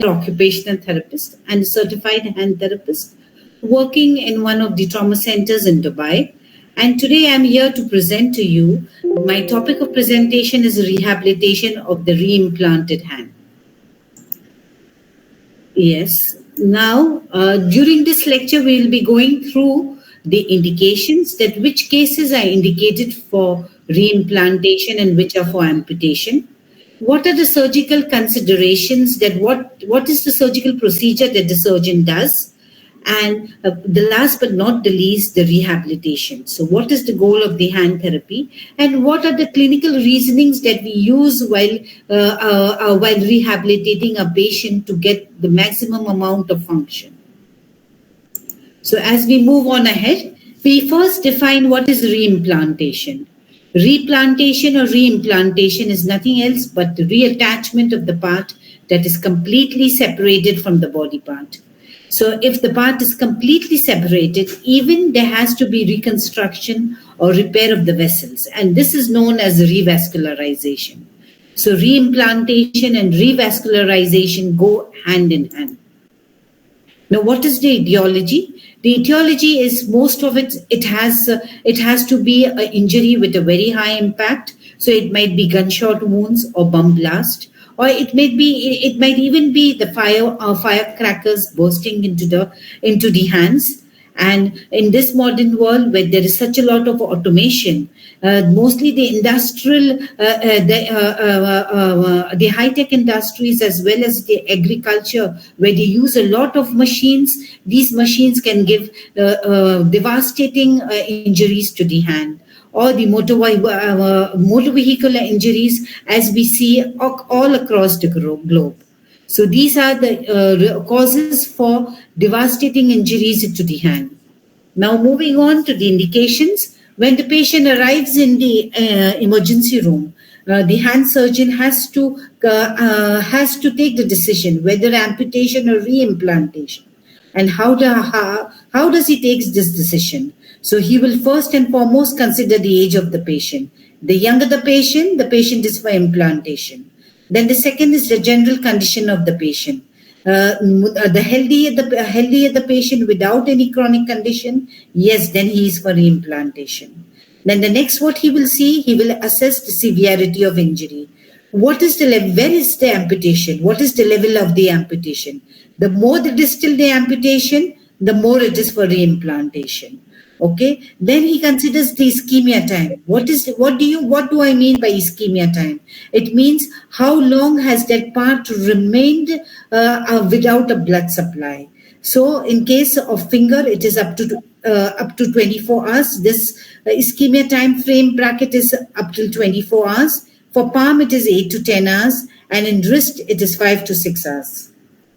occupational therapist and a certified hand therapist working in one of the trauma centers in Dubai. And today I'm here to present to you. My topic of presentation is rehabilitation of the reimplanted hand. Yes. Now, during this lecture, we will be going through the indications, that which cases are indicated for reimplantation and which are for amputation. What are the surgical considerations, that what is the surgical procedure that the surgeon does? And the last but not the least, the rehabilitation. So what is the goal of the hand therapy, and what are the clinical reasonings that we use while rehabilitating a patient to get the maximum amount of function? So as we move on ahead, we first define what is reimplantation. Replantation or reimplantation is nothing else but the reattachment of the part that is completely separated from the body part. So if the part is completely separated, even there has to be reconstruction or repair of the vessels. And this is known as revascularization. So reimplantation and revascularization go hand in hand. Now, what is the etiology? The etiology is most of it has to be an injury with a very high impact. So it might be gunshot wounds or bomb blast, or it might even be the firecrackers bursting into the hands. And in this modern world where there is such a lot of automation, mostly the industrial, the high-tech industries as well as the agriculture, where they use a lot of machines, these machines can give devastating injuries to the hand, or the motor vehicle injuries, as we see all across the globe. So these are the causes for devastating injuries to the hand. Now moving on to the indications, when the patient arrives in the emergency room, the hand surgeon has to take the decision whether amputation or reimplantation. And how does he take this decision? So he will first and foremost consider the age of the patient. The younger the patient is for implantation. Then the second is the general condition of the patient. The healthier the patient without any chronic condition, yes, then he is for reimplantation. Then the next, what he will see, he will assess the severity of injury. What is the level? Where is the amputation? What is the level of the amputation? The more the distal the amputation, the more it is for reimplantation. Okay. Then he considers the ischemia time. What do I mean by ischemia time? It means how long has that part remained without a blood supply. So in case of finger, it is up to 24 hours. This ischemia time frame bracket is up till 24 hours. For palm, it is 8 to 10 hours, and in wrist, it is 5 to 6 hours.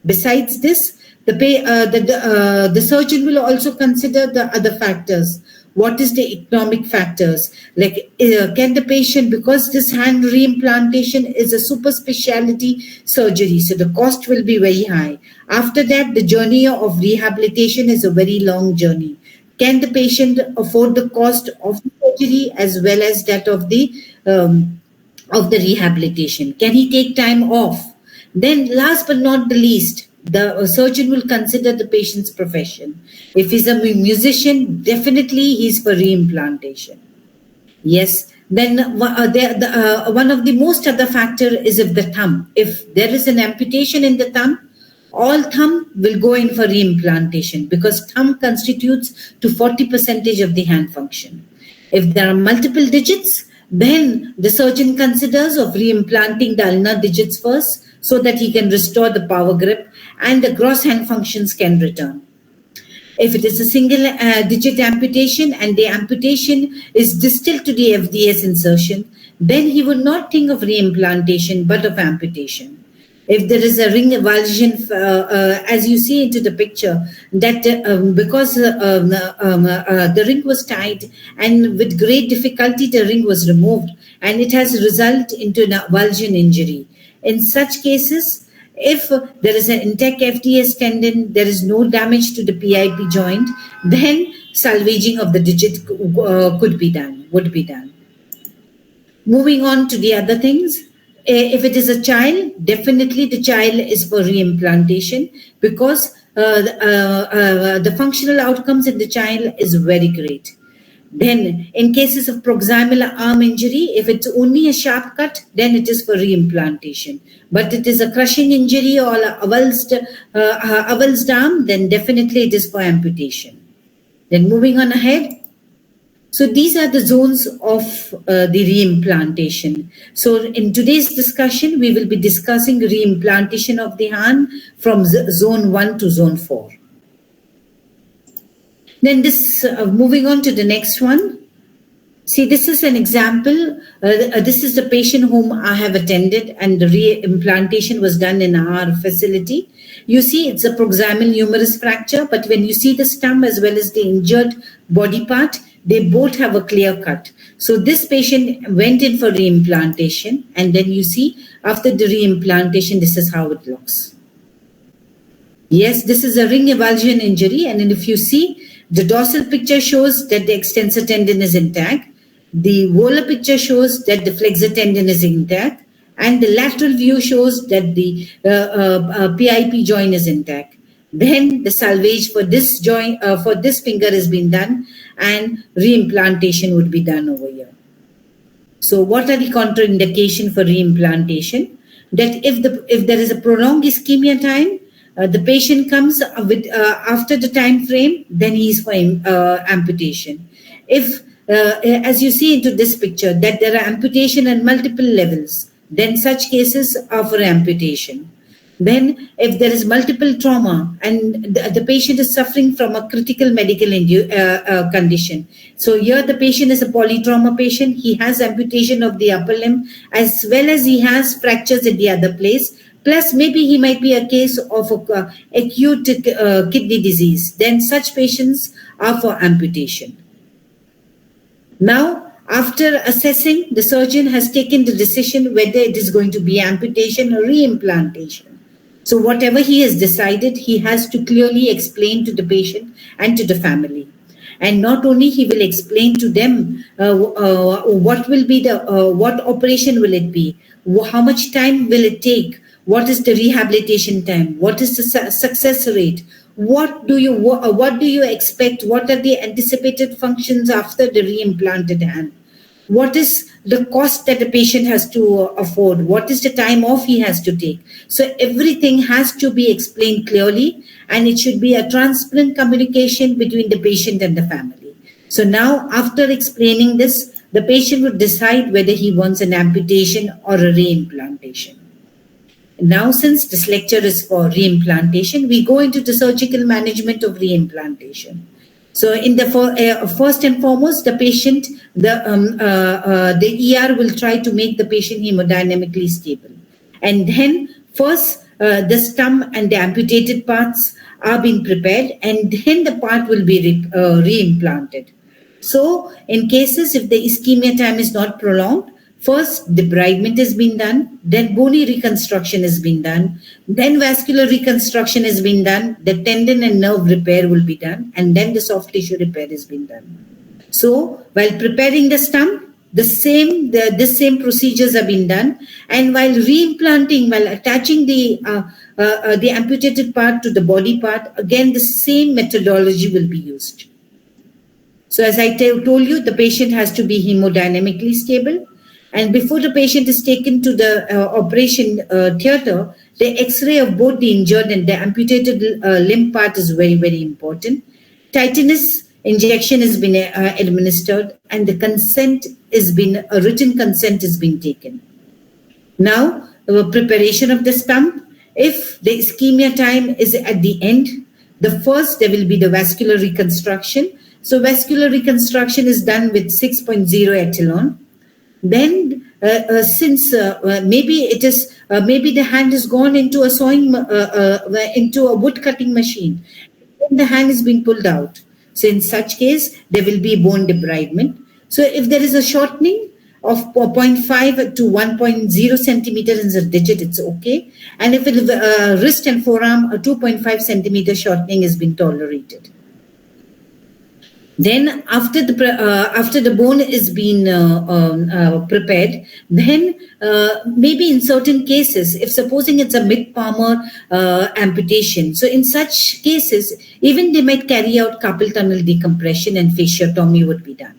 Besides this, the surgeon will also consider the other factors. What is the economic factors? Like, can the patient, because this hand reimplantation is a super specialty surgery, so the cost will be very high. After that, the journey of rehabilitation is a very long journey. Can the patient afford the cost of the surgery as well as that of the rehabilitation? Can he take time off? Then last but not the least, the surgeon will consider the patient's profession. If he's a musician, definitely he's for reimplantation. Yes. Then one of the most other factor is of the thumb. If there is an amputation in the thumb, all thumb will go in for reimplantation, because thumb constitutes to 40% of the hand function. If there are multiple digits, then the surgeon considers of reimplanting the ulnar digits first, so that he can restore the power grip and the gross hand functions can return. If it is a single digit amputation and the amputation is distal to the FDS insertion, then he would not think of reimplantation but of amputation. If there is a ring avulsion, as you see into the picture, that because the ring was tied and with great difficulty the ring was removed, and it has resulted into an avulsion injury. In such cases, if there is an intact FDS tendon, there is no damage to the PIP joint, then salvaging of the digit would be done. Moving on to the other things. If it is a child, definitely the child is for reimplantation, because the functional outcomes in the child is very great. Then, in cases of proximal arm injury, if it's only a sharp cut, then it is for reimplantation. But it is a crushing injury or a avulsed arm, then definitely it is for amputation. Then moving on ahead. So these are the zones of the reimplantation. So in today's discussion, we will be discussing reimplantation of the hand from zone 1 to zone 4. Then this, moving on to the next one. See, this is an example. This is the patient whom I have attended, and the reimplantation was done in our facility. You see, it's a proximal humerus fracture, but when you see the stump as well as the injured body part, they both have a clear cut. So this patient went in for reimplantation, and then you see after the reimplantation, this is how it looks. Yes, this is a ring avulsion injury, and then if you see, the dorsal picture shows that the extensor tendon is intact. The volar picture shows that the flexor tendon is intact, and the lateral view shows that the PIP joint is intact. Then the salvage for this joint, for this finger has been done, and reimplantation would be done over here. So what are the contraindications for reimplantation? That if there is a prolonged ischemia time, the patient comes with after the time frame, then he is for amputation. If as you see into this picture, that there are amputation at multiple levels, then such cases are for amputation. Then if there is multiple trauma and the patient is suffering from a critical medical condition. So here the patient is a polytrauma patient. He has amputation of the upper limb as well as he has fractures at the other place. Plus maybe he might be a case of acute kidney disease. Then such patients are for amputation. Now, after assessing, the surgeon has taken the decision whether it is going to be amputation or reimplantation. So whatever he has decided, he has to clearly explain to the patient and to the family. And not only he will explain to them what will be the, what operation will it be, how much time will it take, what is the rehabilitation time, what is the success rate, what do you expect, what are the anticipated functions after the reimplanted hand, what is the cost that the patient has to afford, what is the time off he has to take. So everything has to be explained clearly, and it should be a transparent communication between the patient and the family. So now after explaining this, the patient would decide whether he wants an amputation or a reimplantation. Now, since this lecture is for reimplantation, we go into the surgical management of reimplantation. So, in the first and foremost, the patient, the ER will try to make the patient hemodynamically stable, and then first the stump and the amputated parts are being prepared, and then the part will be reimplanted. So, in cases if the ischemia time is not prolonged, first, debridement has been done, then bony reconstruction has been done, then vascular reconstruction has been done, the tendon and nerve repair will be done, and then the soft tissue repair has been done. So, while preparing the stump, the same procedures have been done, and while reimplanting, while attaching the amputated part to the body part, again the same methodology will be used. So, as I told you, the patient has to be hemodynamically stable. And before the patient is taken to the operation theater, the X-ray of both the injured and the amputated limb part is very, very important. Tetanus injection has been administered, and the consent has been, a written consent has been taken. Now, the preparation of the stump. If the ischemia time is at the end, first there will be the vascular reconstruction. So vascular reconstruction is done with 6.0 Echelon. Then, since maybe it is maybe the hand has gone into a sewing into a wood cutting machine, then the hand is being pulled out. So in such case, there will be bone debridement. So if there is a shortening of 0.5 to 1.0 centimeter in the digit, it's okay. And if it is wrist and forearm, a 2.5 centimeter shortening has been tolerated. Then after the bone is being prepared, then maybe in certain cases, if supposing it's a mid-palmar amputation, so in such cases, even they might carry out carpal tunnel decompression and fasciotomy would be done.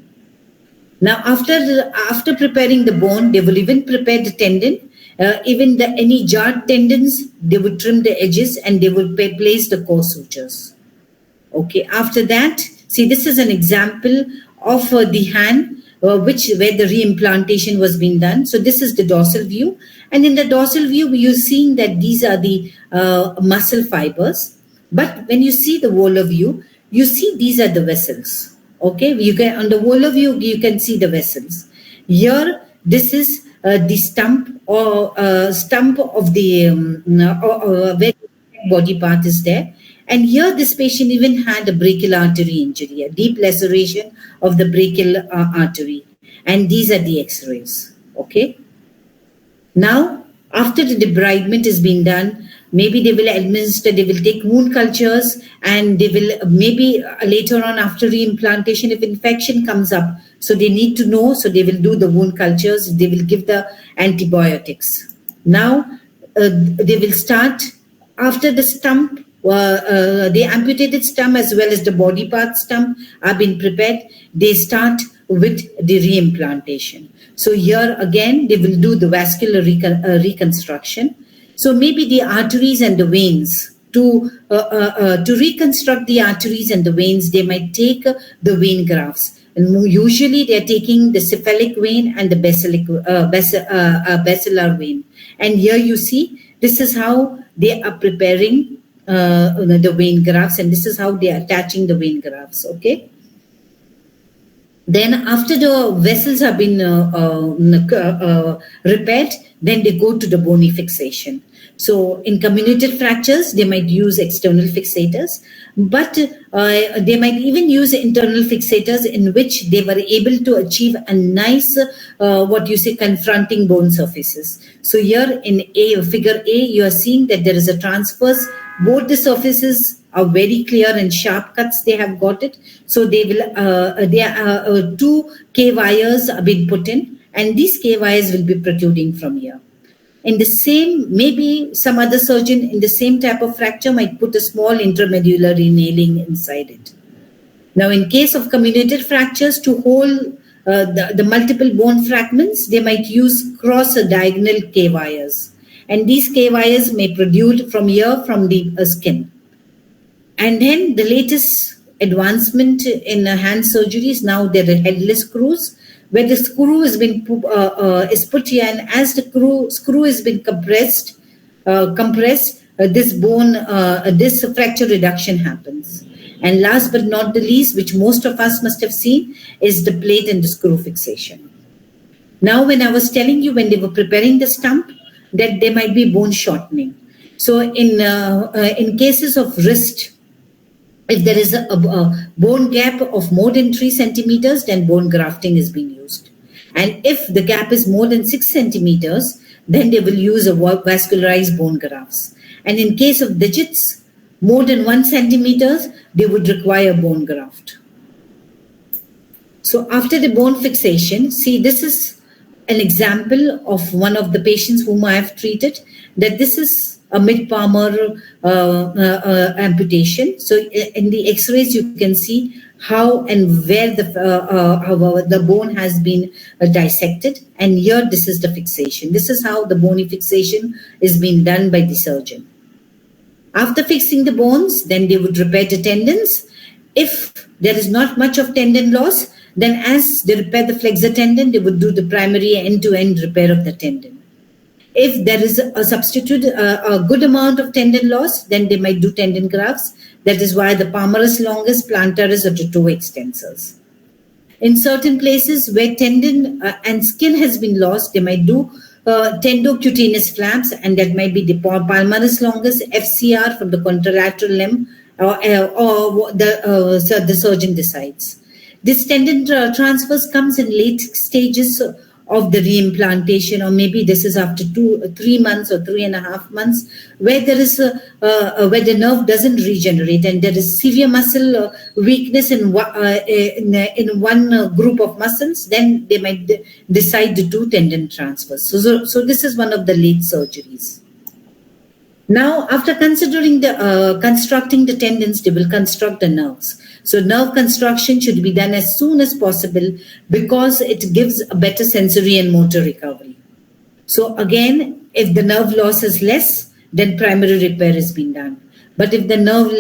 Now, after preparing the bone, they will even prepare the tendon. Even any jarred tendons, they would trim the edges and they would place the core sutures. Okay. After that, see, this is an example of the hand, where the reimplantation was being done. So this is the dorsal view, and in the dorsal view, you're seeing that these are the muscle fibers. But when you see the volar view, you see these are the vessels. Okay, you can on the volar view you can see the vessels. Here, this is the stump or stump of the where the body part is there. And here, this patient even had a brachial artery injury, a deep laceration of the brachial artery. And these are the X-rays. Okay. Now, after the debridement is being done, maybe they will take wound cultures, and they will maybe later on after reimplantation, if infection comes up, so they need to know, so they will do the wound cultures, they will give the antibiotics. Now, they will start after the stump, the amputated stump as well as the body part stump are being prepared, they start with the reimplantation. So here again, they will do the vascular reconstruction. So maybe the arteries and the veins, to reconstruct the arteries and the veins, they might take the vein grafts. And usually they're taking the cephalic vein and the basilar vein. And here you see, this is how they are preparing the vein grafts, and this is how they are attaching the vein grafts. Okay. Then after the vessels have been repaired, then they go to the bony fixation. So in comminuted fractures, they might use external fixators, but they might even use internal fixators in which they were able to achieve a nice, confronting bone surfaces. So here in figure A, you are seeing that there is a transverse. Both the surfaces are very clear and sharp cuts they have got it. So they will, two K wires have been put in, and these K wires will be protruding from here. In the same, maybe some other surgeon in the same type of fracture might put a small intramedullary nailing inside it. Now, in case of comminuted fractures, to hold the multiple bone fragments, they might use cross or diagonal K wires. And these K wires may protrude from here from the skin. And then the latest advancement in hand surgeries, now there are headless screws, where the screw has been is put here, and as the screw has been compressed, this bone, this fracture reduction happens. And last but not the least, which most of us must have seen, is the plate and the screw fixation. Now, when I was telling you when they were preparing the stump, that there might be bone shortening. So in cases of wrist, if there is a bone gap of more than 3 centimeters, then bone grafting is being used. And if the gap is more than 6 centimeters, then they will use a vascularized bone grafts. And in case of digits, more than 1 centimeters, they would require bone graft. So after the bone fixation, see, this is an example of one of the patients whom I have treated, that this is a mid-palmar amputation. So in the X-rays, you can see how and where the bone has been dissected. And here, this is the fixation. This is how the bony fixation is being done by the surgeon. After fixing the bones, then they would repair the tendons. If there is not much of tendon loss, then as they repair the flexor tendon, they would do the primary end-to-end repair of the tendon. If there is a substitute, a good amount of tendon loss, then they might do tendon grafts. That is why the palmaris longus, plantaris, or the toe extensors. In certain places where tendon and skin has been lost, they might do tendocutaneous flaps, and that might be the palmaris longus, FCR from the contralateral limb, or the surgeon decides. This tendon transfers comes in late stages of the reimplantation, or maybe this is after 3 months or 3.5 months, where there is where the nerve doesn't regenerate and there is severe muscle weakness in one group of muscles, then they might decide to do tendon transfers. So this is one of the late surgeries. Now, after considering the constructing the tendons, they will construct the nerves. So nerve construction should be done as soon as possible because it gives a better sensory and motor recovery. So again, if the nerve loss is less, then primary repair has been done. But if the nerve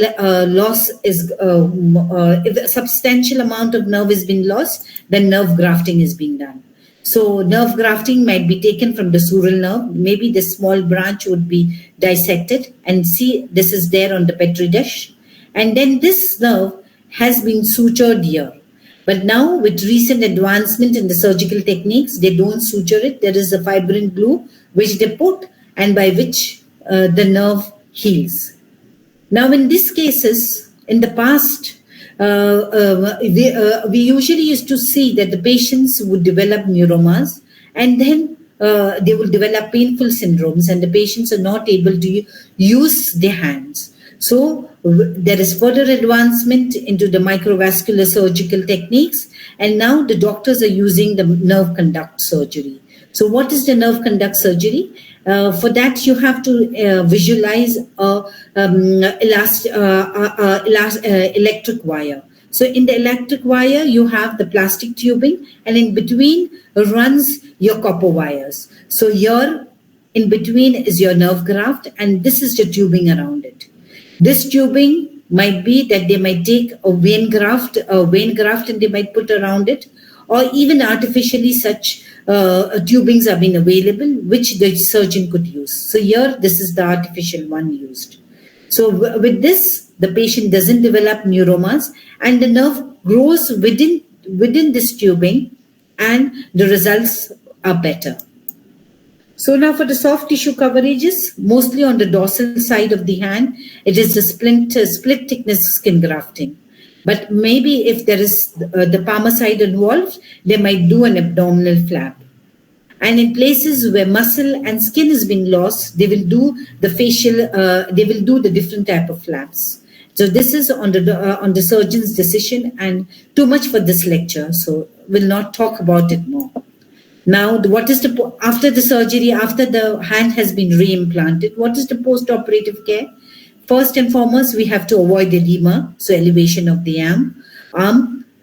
loss is, if a substantial amount of nerve has been lost, then nerve grafting is being done. So nerve grafting might be taken from the sural nerve. Maybe the small branch would be dissected, and see this is there on the Petri dish. And then this nerve has been sutured here. But now with recent advancement in the surgical techniques, they don't suture it. There is a fibrin glue which they put and by which the nerve heals. Now in these cases, in the past, we usually used to see that the patients would develop neuromas and then they will develop painful syndromes and the patients are not able to use their hands. So there is further advancement into the microvascular surgical techniques, and now the doctors are using the nerve conduct surgery. So what is the nerve conduct surgery? For that, you have to visualize electric wire. So in the electric wire, you have the plastic tubing, and in between runs your copper wires. So here, in between is your nerve graft, and this is the tubing around it. This tubing might be that they might take a vein graft and they might put around it, or even artificially such tubings have been available which the surgeon could use. So here, this is the artificial one used. So with this, the patient doesn't develop neuromas and the nerve grows within this tubing and the results are better. So now for the soft tissue coverages, mostly on the dorsal side of the hand, it is the split thickness skin grafting. But maybe if there is the palmar side involved, they might do an abdominal flap. And in places where muscle and skin has been lost, they will do the facial, they will do the different type of flaps. So this is on the surgeon's decision, and too much for this lecture, so we'll not talk about it more. Now, what is after the surgery, after the hand has been reimplanted, what is the post-operative care? First and foremost, we have to avoid edema, so elevation of the arm.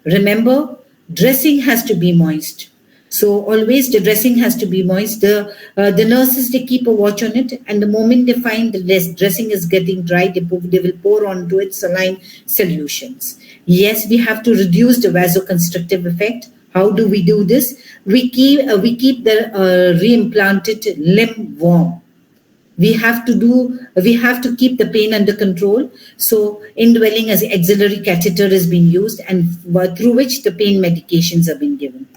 Remember, dressing has to be moist. So always the dressing has to be moist. The nurses, they keep a watch on it, and the moment they find the dressing is getting dry, they will pour onto it saline solutions. Yes, we have to reduce the vasoconstrictive effect. How do we do this? We keep the reimplanted limb warm. We have to keep the pain under control. So indwelling as axillary catheter is being used, and through which the pain medications are being given.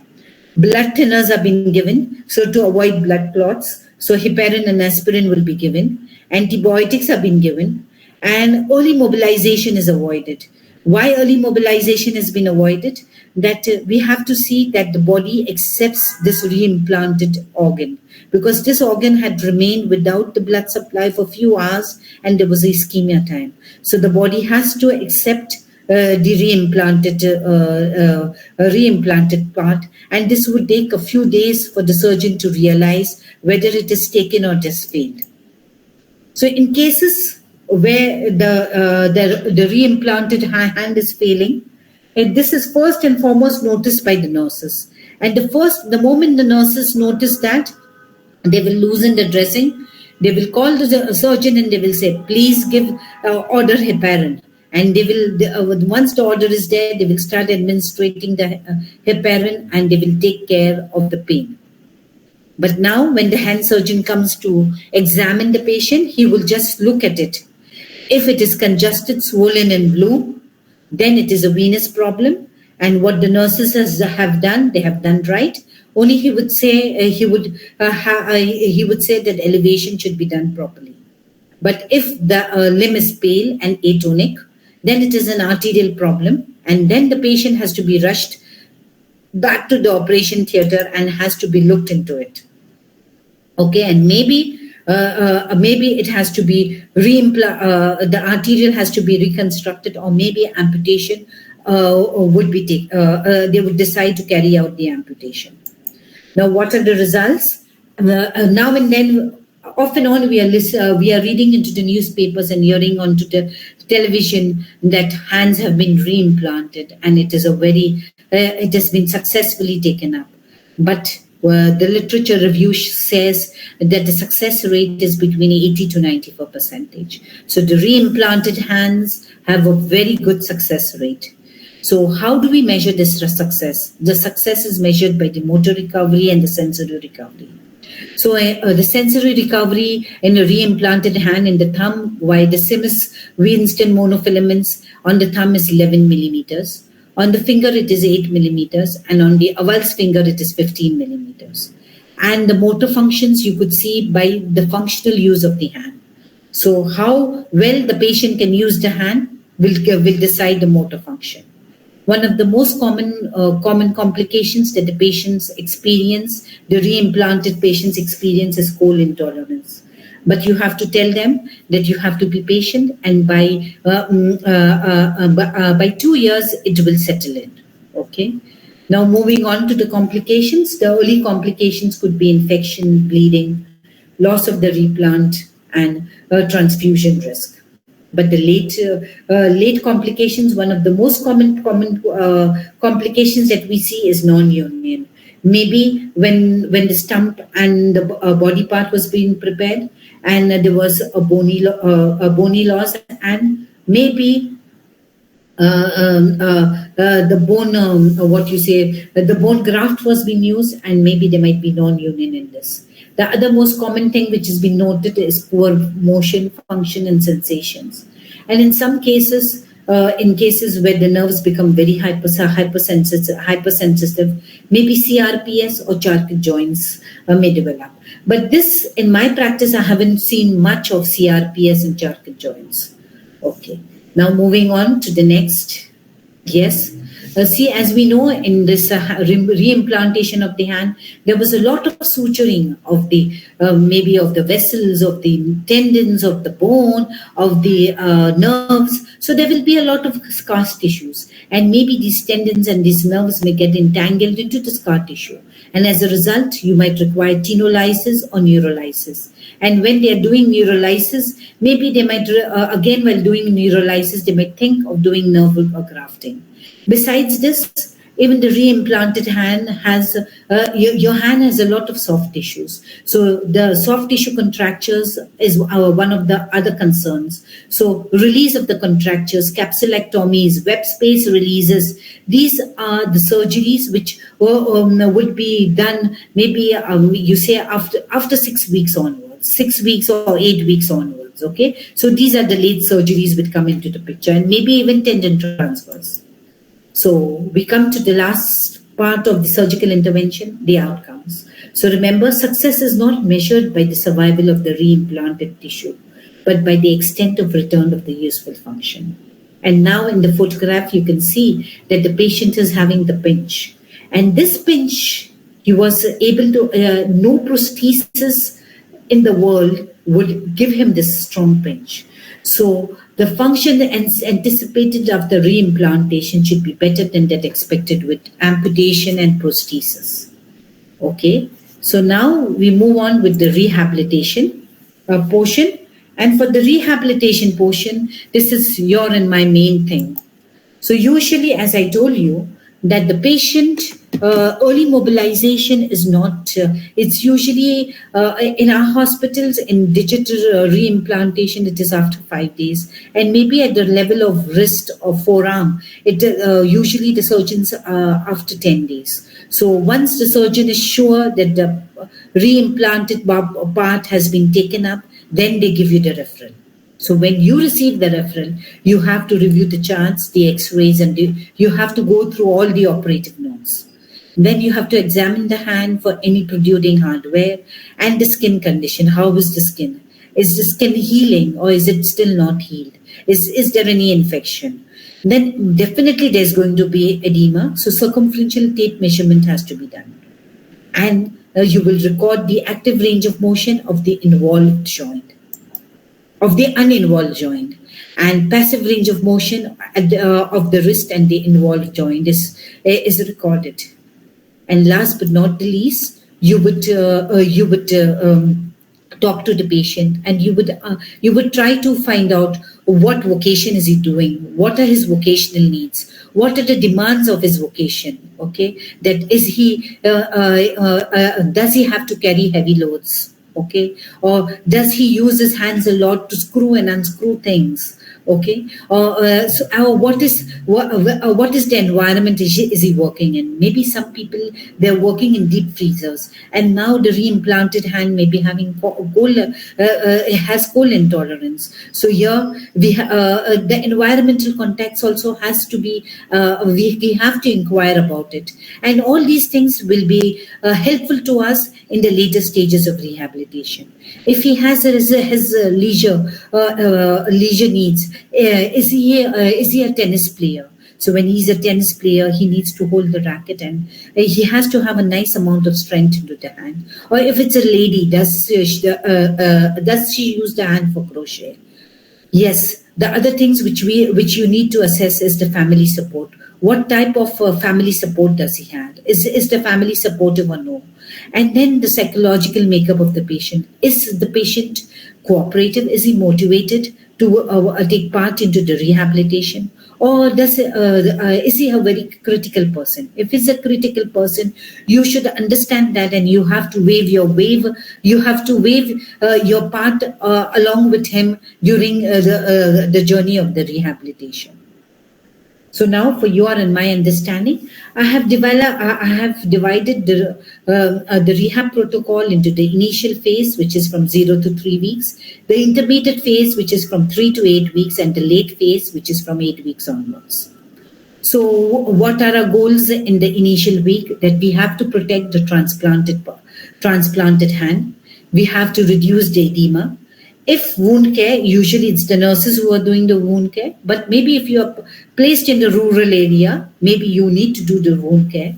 Blood thinners are being given, so to avoid blood clots. So heparin and aspirin will be given. Antibiotics are being given, and early mobilization is avoided. Why early mobilization has been avoided? That we have to see that the body accepts this reimplanted organ, because this organ had remained without the blood supply for a few hours and there was ischemia time. So the body has to accept the reimplanted part, and this would take a few days for the surgeon to realize whether it is taken or it has failed. So in cases where the reimplanted hand is failing, and this is first and foremost noticed by the nurses. And the moment the nurses notice that, they will loosen the dressing. They will call the surgeon and they will say, please give order heparin. And they will, once the order is there, they will start administrating the heparin and they will take care of the pain. But now when the hand surgeon comes to examine the patient, he will just look at it. If it is congested, swollen and blue, then it is a venous problem, and what the nurses have done, they have done right. Only he would say he would say that elevation should be done properly. But if the limb is pale and atonic, then it is an arterial problem, and then the patient has to be rushed back to the operation theater and has to be looked into it. Okay, and maybe it has to be the arterial has to be reconstructed, or maybe amputation would be they would decide to carry out the amputation. Now, what are the results? Now and then, off and on, we are reading into the newspapers and hearing onto the television that hands have been reimplanted, and it has been successfully taken up. But the literature review says that the success rate is between 80 to 94%. So the reimplanted hands have a very good success rate. So how do we measure this success? The success is measured by the motor recovery and the sensory recovery. So the sensory recovery in a reimplanted hand in the thumb, while the Siemens Winston monofilaments on the thumb is 11 millimeters. On the finger, it is 8 millimeters, and on the Awal's finger, it is 15 millimeters. And the motor functions you could see by the functional use of the hand. So how well the patient can use the hand will decide the motor function. One of the most common complications that the patients experience, the reimplanted patients experience, is cold intolerance. But you have to tell them that you have to be patient, and by 2 years it will settle in. Okay. Now moving on to the complications. The early complications could be infection, bleeding, loss of the replant, and transfusion risk. But the late complications, one of the most common complications that we see is non-union. Maybe when the stump and the body part was being prepared, and there was a bony loss, and maybe the bone graft was being used, and maybe there might be non-union in this. The other most common thing which has been noted is poor motion, function, and sensations. And in some cases, in cases where the nerves become very hypersensitive, maybe CRPS or Charcot joints may develop. But this, in my practice, I haven't seen much of CRPS and Charcot joints. Okay. Now moving on to the next. Yes. See, as we know, in this reimplantation of the hand, there was a lot of suturing of the maybe of the vessels, of the tendons, of the bone, of the nerves. So there will be a lot of scar tissues, and maybe these tendons and these nerves may get entangled into the scar tissue, and as a result, you might require tenolysis or neurolysis. And when they are doing neurolysis, maybe they might again, while doing neurolysis, they might think of doing nerve grafting. Besides this, even the reimplanted hand has, your hand has a lot of soft tissues. So the soft tissue contractures is one of the other concerns. So release of the contractures, capsulectomies, web space releases, these are the surgeries which would be done maybe, you say after 6 weeks onwards, 6 weeks or 8 weeks onwards, okay? So these are the late surgeries which come into the picture, and maybe even tendon transfers. So we come to the last part of the surgical intervention, the outcomes. So remember, success is not measured by the survival of the reimplanted tissue, but by the extent of return of the useful function. And now in the photograph, you can see that the patient is having the pinch. And this pinch, he was able to, no prosthesis in the world would give him this strong pinch. So the function anticipated after reimplantation should be better than that expected with amputation and prosthesis. Okay, so now we move on with the rehabilitation portion. And for the rehabilitation portion, this is your and my main thing. So usually, as I told you, that the patient early mobilization is not, it's usually in our hospitals in digital reimplantation, it is after 5 days, and maybe at the level of wrist or forearm, it usually the surgeons after 10 days. So once the surgeon is sure that the reimplanted part has been taken up, then they give you the referral. So when you receive the referral, you have to review the charts, the x-rays, and you have to go through all the operative notes. Then you have to examine the hand for any protruding hardware and the skin condition. How is the skin? Is the skin healing or is it still not healed? Is there any infection? then definitely there's going to be edema. So circumferential tape measurement has to be done. And you will record the active range of motion of the involved joint, of the uninvolved joint, and passive range of motion of the wrist and the involved joint is recorded. And last but not the least, you would talk to the patient, and you would try to find out what vocation is he doing, what are his vocational needs, what are the demands of his vocation. Okay, that is he does he have to carry heavy loads? Okay, or does he use his hands a lot to screw and unscrew things? Okay, or what is the environment is he working in? Maybe some people, they're working in deep freezers, and now the reimplanted hand may be having cold, has cold intolerance. So here the environmental context also has to be, we have to inquire about it, and all these things will be helpful to us in the later stages of rehabilitation. If he has his leisure needs, is he a tennis player? So when he's a tennis player, he needs to hold the racket, and he has to have a nice amount of strength into the hand. Or if it's a lady, does she use the hand for crochet? Yes. The other things which you need to assess is the family support. What type of family support does he have? Is the family supportive or no? And then the psychological makeup of the patient. Is the patient cooperative? Is he motivated to take part into the rehabilitation? Or is he a very critical person? If he's a critical person, you should understand that, and you have to waive your part along with him during the journey of the rehabilitation. So now, for your and my understanding, I have divided the rehab protocol into the initial phase, which is from 0 to 3 weeks, the intermediate phase, which is from 3 to 8 weeks, and the late phase, which is from 8 weeks onwards. So what are our goals in the initial week? That we have to protect the transplanted hand. We have to reduce the edema. If wound care, usually it's the nurses who are doing the wound care, but maybe if you are placed in the rural area, maybe you need to do the wound care.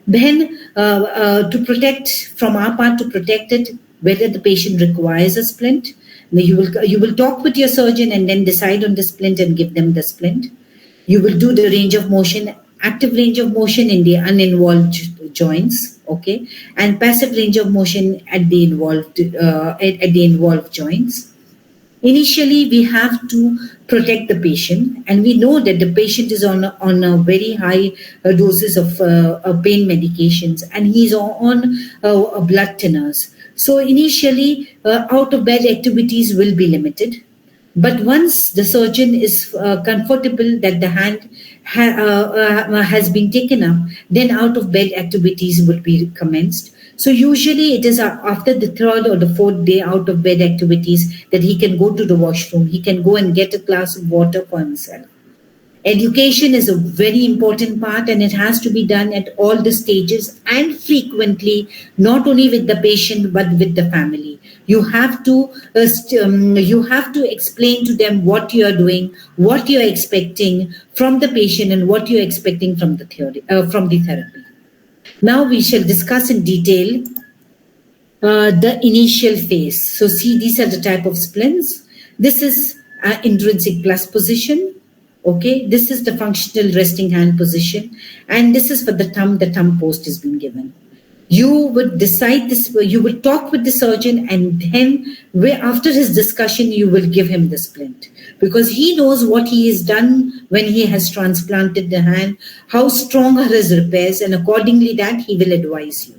Then to protect, from our part, to protect it, whether the patient requires a splint, you will talk with your surgeon and then decide on the splint and give them the splint. You will do the range of motion, active range of motion in the uninvolved joints, okay, and passive range of motion at the involved joints. Initially, we have to protect the patient, and we know that the patient is on a very high doses of pain medications, and he's on blood thinners. So initially, out-of-bed activities will be limited. But once the surgeon is comfortable that the hand has been taken up, then out-of-bed activities will be commenced. So usually it is after the third or the fourth day out of bed activities that he can go to the washroom. He can go and get a glass of water for himself. Education is a very important part, and it has to be done at all the stages and frequently, not only with the patient but with the family. You have to explain to them what you are doing, what you are expecting from the patient, and what you are expecting from the therapy. Now we shall discuss in detail the initial phase. So see, these are the type of splints. This is intrinsic plus position. Okay, this is the functional resting hand position, and this is for the thumb post is being given. You would decide this, you will talk with the surgeon, and then after his discussion, you will give him the splint, because he knows what he has done when he has transplanted the hand, how strong are his repairs, and accordingly that he will advise you.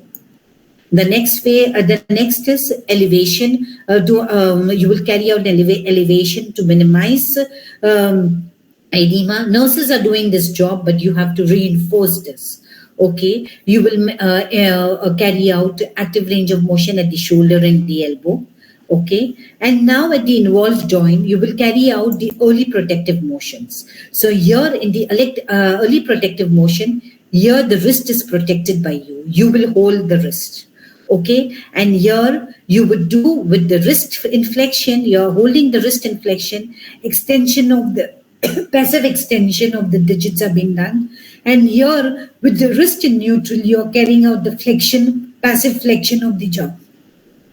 The next phase, the next is elevation. You will carry out elevation to minimize edema. Nurses are doing this job, but you have to reinforce this. Okay, you will carry out active range of motion at the shoulder and the elbow. Okay, and now at the involved joint, you will carry out the early protective motions. So here in the early protective motion, here the wrist is protected by you. You will hold the wrist. Okay, and here you would do with the wrist inflection, you're holding the wrist inflection, extension of the passive extension of the digits are being done. And here, with the wrist in neutral, you are carrying out the flexion, passive flexion of the jaw,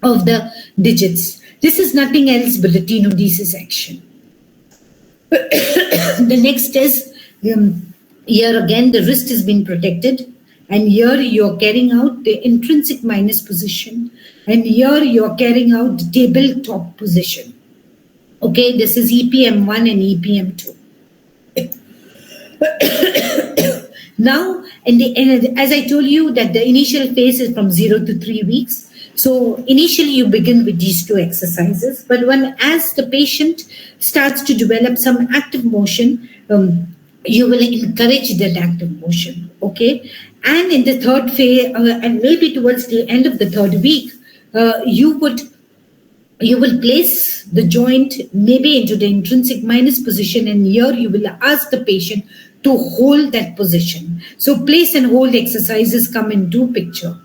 of the digits. This is nothing else but the tenodesis action. The next is, here again, the wrist has been protected. And here you're carrying out the intrinsic minus position. And here you're carrying out the tabletop position. Okay, this is EPM1 and EPM2. Now, as I told you that the initial phase is from 0 to 3 weeks. So initially you begin with these two exercises, but as the patient starts to develop some active motion, you will encourage that active motion, okay? And in the third phase, and maybe towards the end of the third week, you will place the joint maybe into the intrinsic minus position, and here you will ask the patient to hold that position. So place and hold exercises come into picture.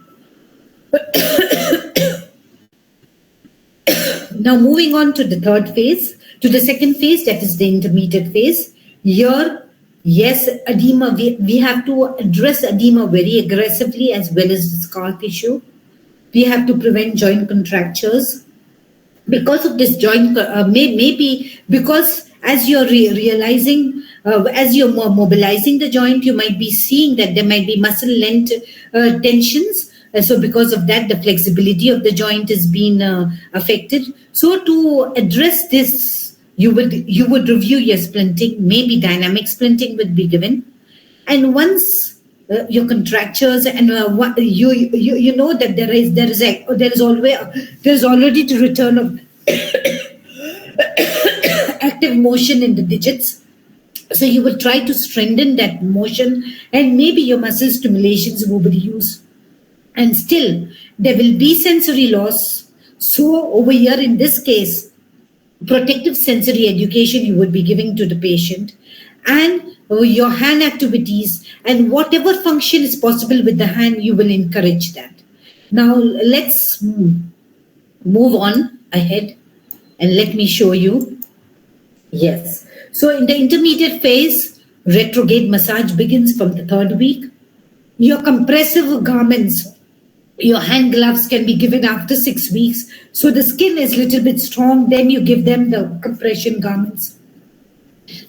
Now moving on to the third phase, to the second phase, that is the intermediate phase. Here, yes, edema, we have to address edema very aggressively as well as the scar tissue. We have to prevent joint contractures. Because of this joint, maybe because as you're realizing, as you're mobilizing the joint, you might be seeing that there might be muscle length tensions. So because of that, the flexibility of the joint is being affected. So to address this, you would review your splinting. Maybe dynamic splinting would be given. And once your contractures and you know that there is already the return of active motion in the digits. So you will try to strengthen that motion, and maybe your muscle stimulations will be used. And still, there will be sensory loss. So over here, in this case, protective sensory education you would be giving to the patient, and your hand activities, and whatever function is possible with the hand, you will encourage that. Now, let's move on ahead, and let me show you. Yes. So in the intermediate phase, retrograde massage begins from the third week. Your compressive garments, your hand gloves can be given after 6 weeks. So the skin is a little bit strong. Then you give them the compression garments.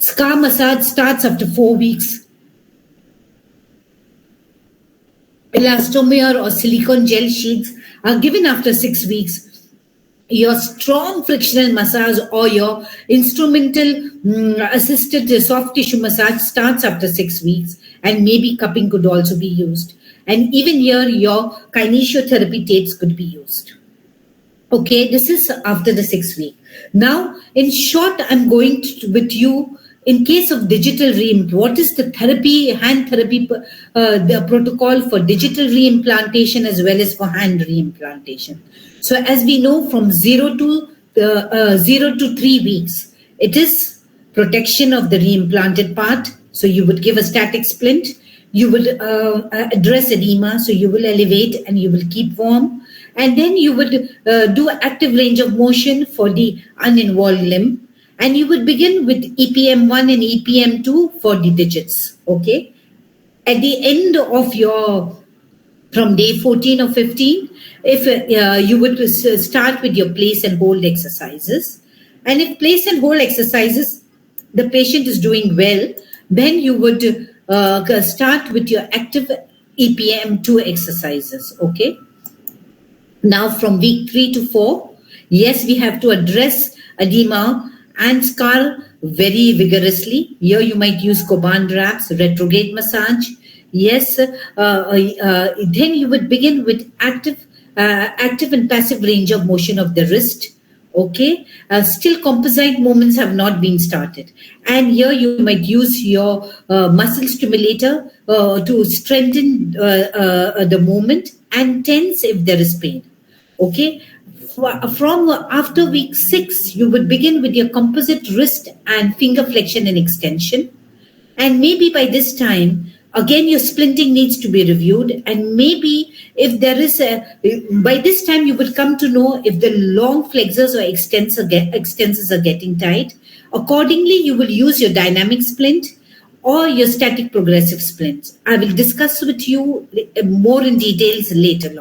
Scar massage starts after 4 weeks. Elastomere or silicone gel sheets are given after 6 weeks. Your strong frictional massage or your instrumental assisted soft tissue massage starts after 6 weeks, and maybe cupping could also be used. And even here, your kinesiotherapy tapes could be used. Okay, this is after the 6 week. Now, in short, I'm going with you in case of digital reimplant. What is the therapy, hand therapy, the protocol for digital reimplantation as well as for hand reimplantation? So as we know, from 0 to 3 weeks, it is protection of the reimplanted part. So you would give a static splint. You would address edema. So you will elevate and you will keep warm. And then you would do active range of motion for the uninvolved limb. And you would begin with EPM1 and EPM2 for the digits. Okay. At the end of from day 14 or 15, if you would start with your place and hold exercises. And if place and hold exercises, the patient is doing well, then you would start with your active EPM2 exercises. Okay. Now from week 3 to 4, yes, we have to address edema and scar very vigorously. Here you might use Coban wraps, retrograde massage. Yes, then you would begin with active and passive range of motion of the wrist. Okay, still composite movements have not been started. And here you might use your muscle stimulator to strengthen the movement and tense if there is pain. Okay. From after week 6, you would begin with your composite wrist and finger flexion and extension. And maybe by this time, again, your splinting needs to be reviewed. And maybe if there is by this time, you would come to know if the long flexors or extensors are getting tight, Accordingly, you will use your dynamic splint or your static progressive splints. I will discuss with you more in details later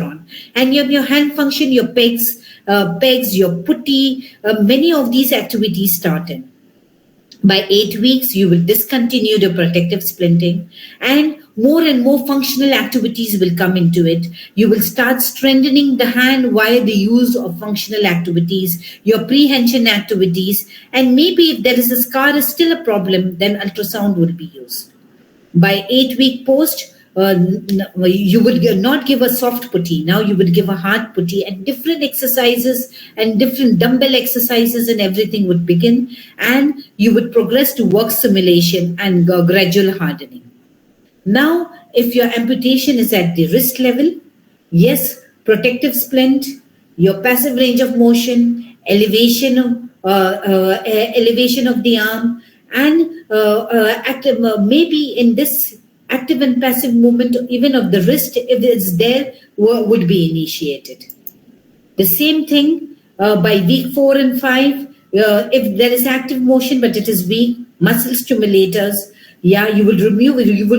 on. And you have your hand function, your pegs, your putty, many of these activities start in. By 8 weeks, you will discontinue the protective splinting, and more functional activities will come into it. You will start strengthening the hand via the use of functional activities, your prehension activities, and maybe if there is a scar is still a problem, then ultrasound will be used. By 8-week post, you would not give a soft putty. Now you would give a hard putty, and different exercises and different dumbbell exercises and everything would begin, and you would progress to work simulation and gradual hardening. Now, if your amputation is at the wrist level, yes, protective splint, your passive range of motion, elevation of the arm, and active, maybe in this active and passive movement, even of the wrist, if it's there, would be initiated. The same thing by week 4 and 5, if there is active motion but it is weak, muscle stimulators, you will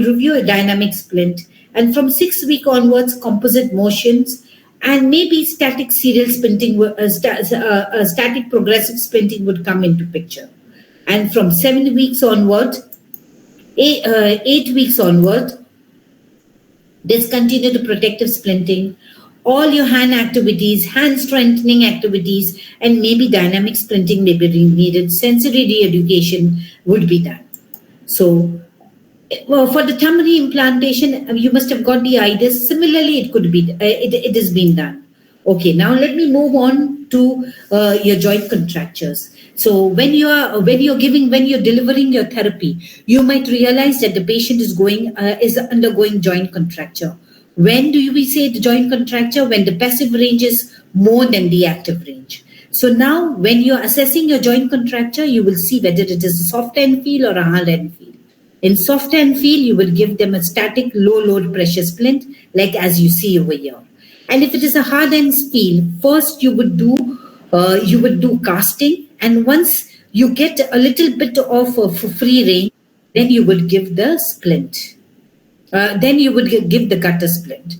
review a dynamic splint, and from 6 week onwards, composite motions, and maybe static serial splinting, static progressive splinting would come into picture. And from 7 weeks onward, 8 weeks onward, discontinue the protective splinting, all your hand activities, hand strengthening activities, and maybe dynamic splinting may be needed. Sensory re-education would be done. So, for the thumb reimplantation, you must have got the ideas. Similarly, it could be, it has been done. Okay, now let me move on to your joint contractures. So when you're delivering your therapy, you might realize that the patient is undergoing joint contracture. When do we say the joint contracture? When the passive range is more than the active range. So now, when you're assessing your joint contracture, you will see whether it is a soft end feel or a hard end feel. In soft end feel, you will give them a static low load pressure splint, like as you see over here. And if it is a hard end feel, first you would do casting, and once you get a little bit of free range, then you would give the splint. Then you would give the gutter splint.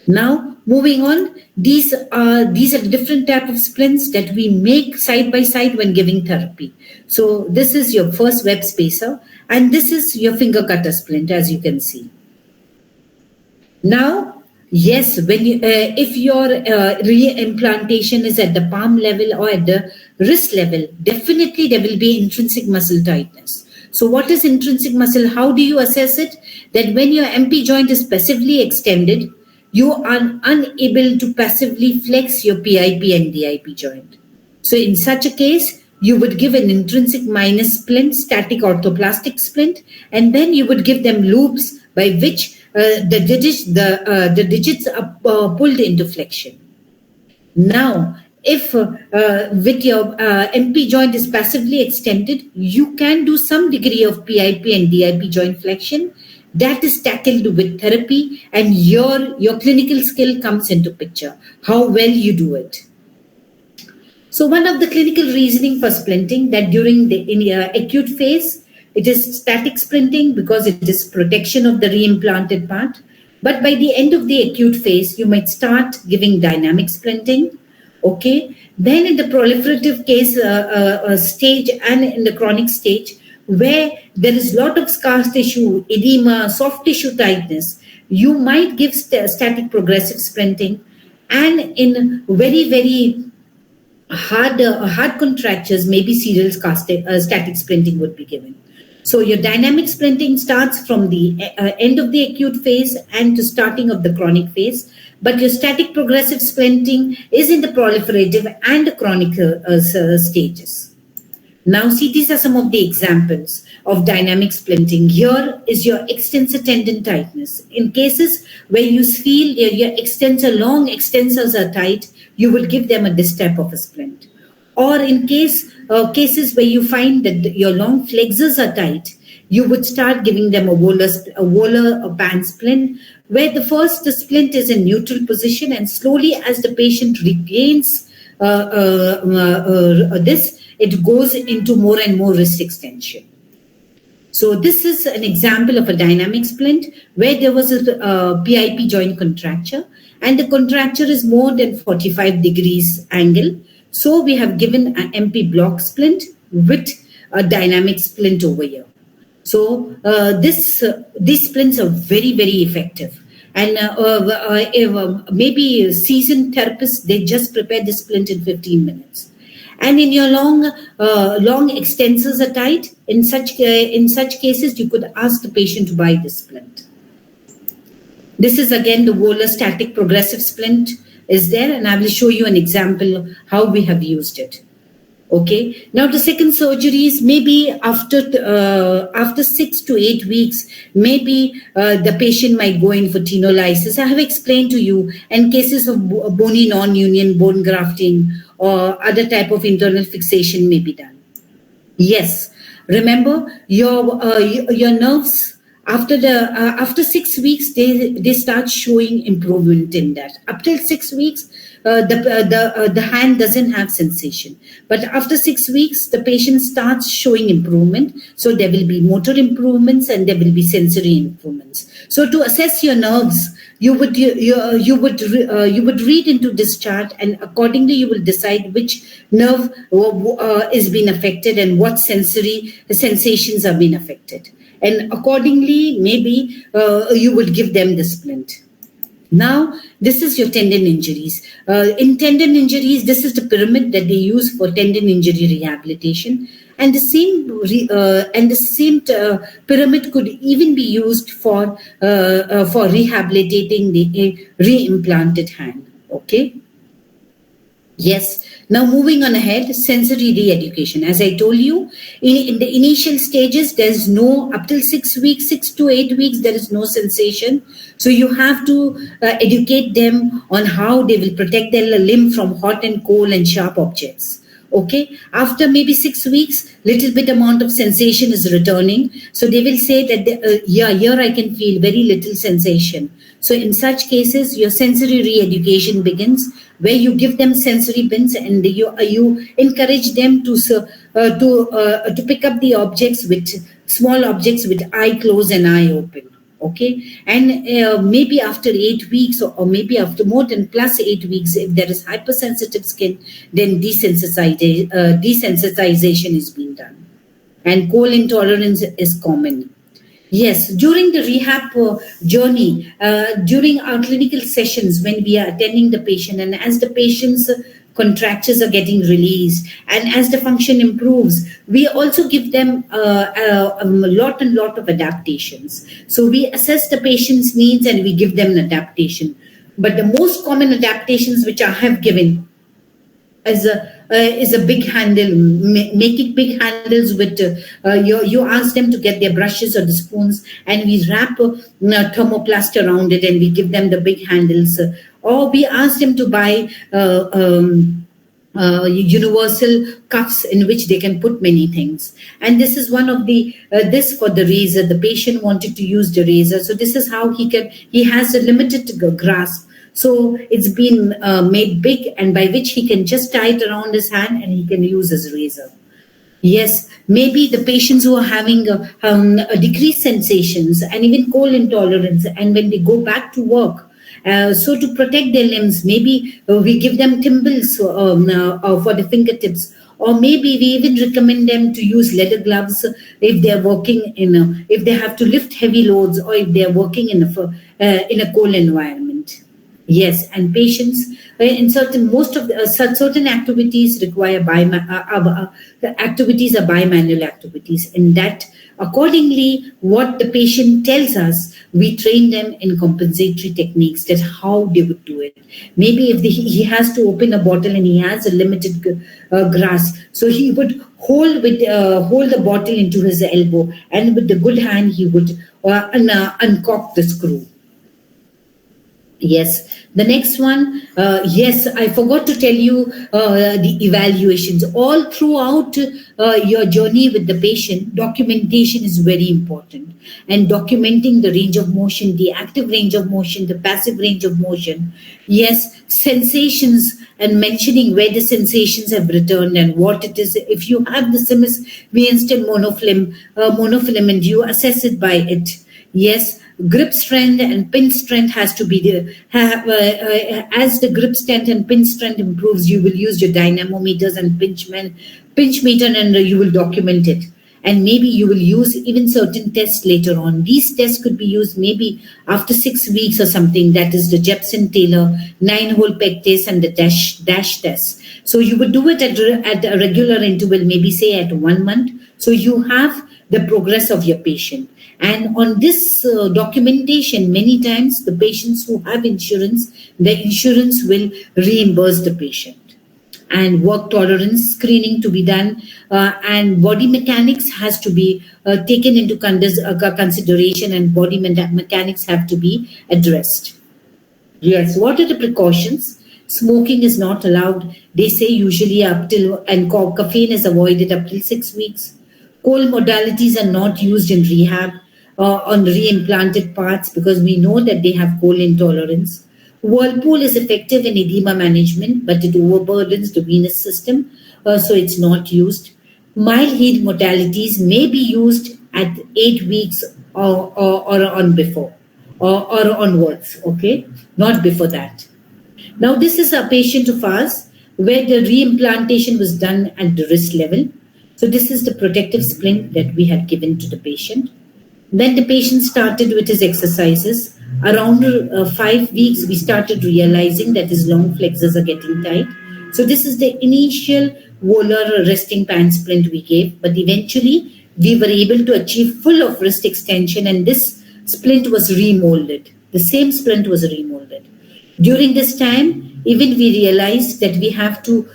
Now, moving on, these are different type of splints that we make side by side when giving therapy. So this is your first web spacer, and this is your finger cutter splint, as you can see. Now, yes, if your reimplantation is at the palm level or at the wrist level, definitely there will be intrinsic muscle tightness. So what is intrinsic muscle? How do you assess it? That when your MP joint is passively extended, you are unable to passively flex your PIP and DIP joint. So in such a case, you would give an intrinsic minus splint, static orthoplastic splint, and then you would give them loops by which the digits are pulled into flexion. Now, if with your MP joint is passively extended, you can do some degree of PIP and DIP joint flexion. That is tackled with therapy, and your clinical skill comes into picture, how well you do it. So one of the clinical reasoning for splinting, that during the acute phase, it is static splinting because it is protection of the reimplanted part. But by the end of the acute phase, you might start giving dynamic splinting. Okay. Then in the proliferative case stage and in the chronic stage, where there is a lot of scar tissue, edema, soft tissue tightness, you might give static progressive splinting. And in very, very hard contractures, maybe serial static splinting would be given. So your dynamic splinting starts from the end of the acute phase and to starting of the chronic phase. But your static progressive splinting is in the proliferative and chronic stages. Now see, these are some of the examples of dynamic splinting. Here is your extensor tendon tightness. In cases where you feel your long extensors are tight, you will give them this type of a splint. Or in cases where you find that your long flexors are tight, you would start giving them a volar band splint, where the first splint is in neutral position, and slowly as the patient regains this, it goes into more and more wrist extension. So this is an example of a dynamic splint where there was a PIP joint contracture, and the contracture is more than 45 degrees angle. So we have given an MP block splint with a dynamic splint over here. So these splints are very, very effective. And maybe seasoned therapists, they just prepare the splint in 15 minutes. And in your long extensors are tight, in such cases, you could ask the patient to buy this splint. This is again the Wohler static progressive splint is there, and I will show you an example of how we have used it. Okay. Now the second surgeries, maybe after 6 to 8 weeks, maybe the patient might go in for tenolysis. I have explained to you, in cases of bony non-union bone grafting or other type of internal fixation may be done. Yes. Remember, your nerves after 6 weeks they start showing improvement in that. Up till 6 weeks, the hand doesn't have sensation, but after 6 weeks the patient starts showing improvement. So there will be motor improvements and there will be sensory improvements. So to assess your nerves, you would read into this chart, and accordingly you will decide which nerve is being affected and what sensory sensations are being affected, and accordingly maybe you would give them the splint. Now, this is your tendon injuries. In tendon injuries, this is the pyramid that they use for tendon injury rehabilitation, and the same pyramid could even be used for rehabilitating the reimplanted hand. Okay. Yes. Now moving on ahead, sensory re-education. As I told you, in the initial stages, there's no, up till 6 weeks, 6 to 8 weeks, there is no sensation. So you have to educate them on how they will protect their limb from hot and cold and sharp objects. Okay. After maybe 6 weeks, little bit amount of sensation is returning. So they will say that, yeah, here I can feel very little sensation. So in such cases, your sensory re-education begins, where you give them sensory bins and you encourage them to pick up the objects with small objects with eye closed and eye open. Okay, and maybe after 8 weeks or maybe after more than plus 8 weeks, if there is hypersensitive skin, then desensitization is being done, and cold intolerance is common. Yes, during the rehab journey, during our clinical sessions, when we are attending the patient, and as the patient's contractures are getting released, and as the function improves, we also give them a lot of adaptations. So we assess the patient's needs and we give them an adaptation. But the most common adaptations which I have given is a big handle, making big handles with, you ask them to get their brushes or the spoons, and we wrap thermoplast around it and we give them the big handles. Or we ask them to buy universal cuffs in which they can put many things. And this is one of the, this for the razor, the patient wanted to use the razor. So this is how he has a limited grasp. So it's been made big, and by which he can just tie it around his hand and he can use his razor. Yes, maybe the patients who are having a decreased sensations and even cold intolerance, and when they go back to work, so to protect their limbs, maybe we give them thimbles for the fingertips, or maybe we even recommend them to use leather gloves if they're working if they have to lift heavy loads, or if they're working in a cold environment. Yes, and patients in certain activities require activities are bimanual activities. In that, accordingly, what the patient tells us, we train them in compensatory techniques. That's how they would do it. Maybe if he has to open a bottle and he has a limited grasp, so he would hold the bottle into his elbow, and with the good hand he would uncork the screw. Yes, the next one. Yes, I forgot to tell you the evaluations. All throughout your journey with the patient, documentation is very important. And documenting the range of motion, the active range of motion, the passive range of motion. Yes, sensations and mentioning where the sensations have returned and what it is. If you have the Simmons Weinstein monofilament, you assess it by it. Yes, grip strength and pin strength has to be there. As the grip strength and pin strength improves, you will use your dynamometers and pinch meter, and you will document it. And maybe you will use even certain tests later on. These tests could be used maybe after 6 weeks or something. That is the Jepsen-Taylor 9-hole peg test and the dash test. So you would do it at a regular interval, maybe say at 1 month. So you have the progress of your patient. And on this documentation, many times the patients who have insurance, the insurance will reimburse the patient. And work tolerance screening to be done, and body mechanics has to be taken into consideration, and body mechanics have to be addressed. Yes, what are the precautions? Smoking is not allowed. They say usually up till, and caffeine is avoided up till 6 weeks. Cold modalities are not used in rehab on reimplanted parts because we know that they have cold intolerance. Whirlpool is effective in edema management, but it overburdens the venous system, so it's not used. Mild heat modalities may be used at 8 weeks or on before or onwards, okay? Not before that. Now, this is a patient of ours where the reimplantation was done at the wrist level. So this is the protective splint that we had given to the patient. Then the patient started with his exercises. Around 5 weeks, we started realizing that his long flexors are getting tight. So this is the initial volar resting band splint we gave, but eventually we were able to achieve full of wrist extension, and this splint was remolded. The same splint was remolded. During this time, even we realized that we have to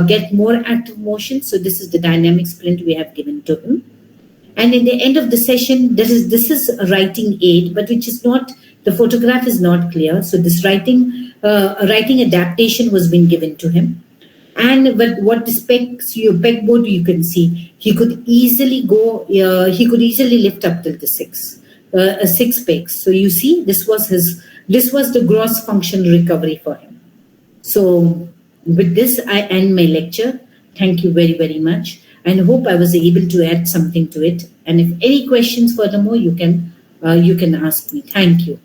get more active motion. So this is the dynamic splint we have given to him. And in the end of the session, this is a writing aid, but which is not, the photograph is not clear. So this writing adaptation was being given to him. And what the pegboard you can see, he could easily lift up till the 6 pegs. So you see, this was the gross functional recovery for him. So with this, I end my lecture. Thank you very, very much. And hope I was able to add something to it. And if any questions furthermore, you can ask me. Thank you.